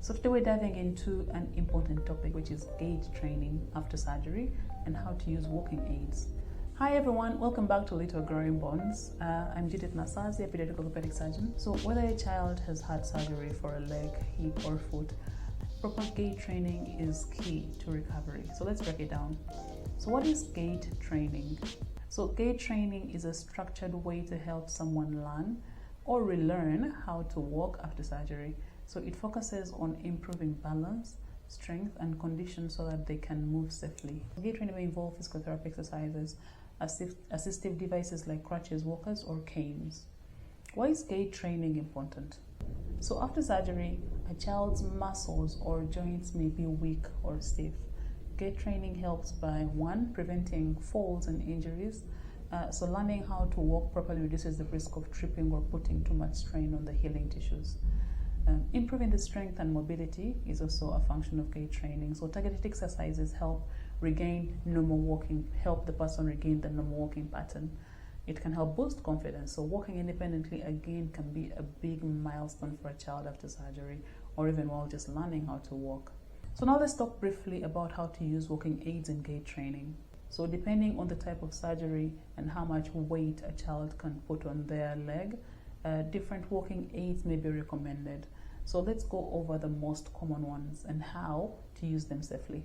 So today we're diving into an important topic, which is gait training after surgery and how to use walking aids. Hi everyone, welcome back to Little Growing Bones. I'm Judith Nasazi, a pediatric orthopedic surgeon. So whether a child has had surgery for a leg, hip or foot, proper gait training is key to recovery. So let's break it down. So what is gait training? So gait training is a structured way to help someone learn or relearn how to walk after surgery. So it focuses on improving balance, strength and condition so that they can move safely. Gait training may involve physical therapy exercises, assistive devices like crutches, walkers or canes. Why is gait training important? So after surgery, a child's muscles or joints may be weak or stiff. Gait training helps by 1, preventing falls and injuries. So learning how to walk properly reduces the risk of tripping or putting too much strain on the healing tissues. Improving the strength and mobility is also a function of gait training. So targeted exercises help regain normal walking, help the person regain the normal walking pattern. It can help boost confidence. So walking independently again can be a big milestone for a child after surgery or even while just learning how to walk. So now let's talk briefly about how to use walking aids in gait training. So depending on the type of surgery and how much weight a child can put on their leg, different walking aids may be recommended. So let's go over the most common ones and how to use them safely.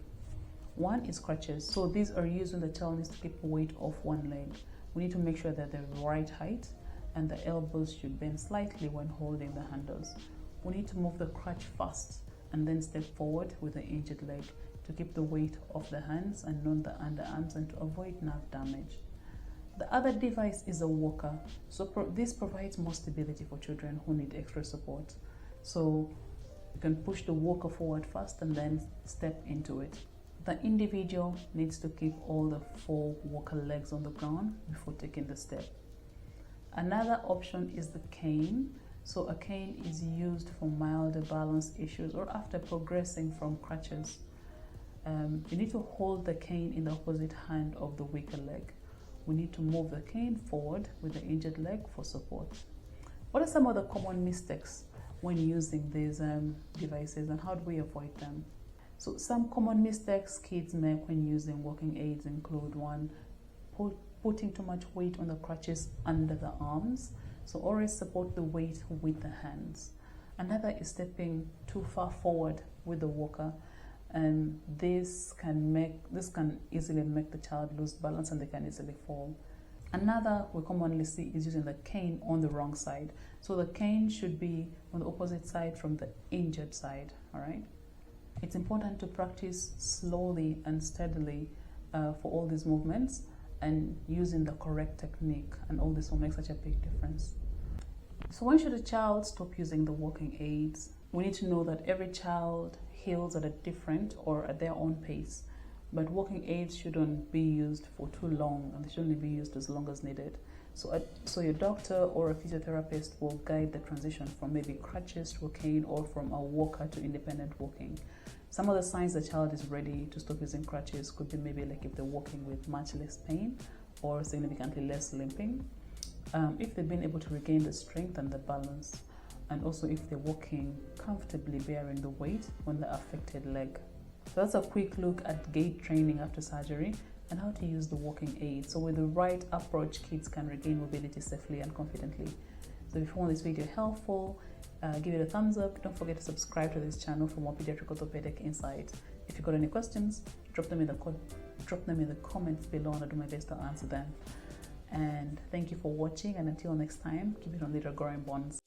One is crutches. So these are used when the child needs to keep weight off one leg. We need to make sure that they're the right height and the elbows should bend slightly when holding the handles. We need to move the crutch fast and then step forward with the injured leg to keep the weight off the hands and not the underarms and to avoid nerve damage. The other device is a walker. So this provides more stability for children who need extra support. So you can push the walker forward first and then step into it. The individual needs to keep all the 4 walker legs on the ground before taking the step. Another option is the cane. So a cane is used for milder balance issues or after progressing from crutches. You need to hold the cane in the opposite hand of the weaker leg. We need to move the cane forward with the injured leg for support. What are some of the common mistakes when using these devices and how do we avoid them? So some common mistakes kids make when using walking aids include 1, putting too much weight on the crutches under the arms. So always support the weight with the hands. Another is stepping too far forward with the walker. And this can easily make the child lose balance and they can easily fall. Another we commonly see is using the cane on the wrong side. So the cane should be on the opposite side from the injured side, all right? It's important to practice slowly and steadily for all these movements and using the correct technique, and all this will make such a big difference. So when should a child stop using the walking aids? We need to know that every child heals at a different or at their own pace, but walking aids shouldn't be used for too long and they should only be used as long as needed. So your doctor or a physiotherapist will guide the transition from maybe crutches to a cane or from a walker to independent walking. Some of the signs the child is ready to stop using crutches could be maybe like if they're walking with much less pain or significantly less limping, if they've been able to regain the strength and the balance, and also if they're walking comfortably bearing the weight on the affected leg. So that's a quick look at gait training after surgery and how to use the walking aid. So with the right approach, kids can regain mobility safely and confidently. So if you found this video helpful, give it a thumbs up. Don't forget to subscribe to this channel for more pediatric orthopedic insights. If you've got any questions, drop them in the comments below and I'll do my best to answer them. And thank you for watching, and until next time, keep it on Little Growing Bones.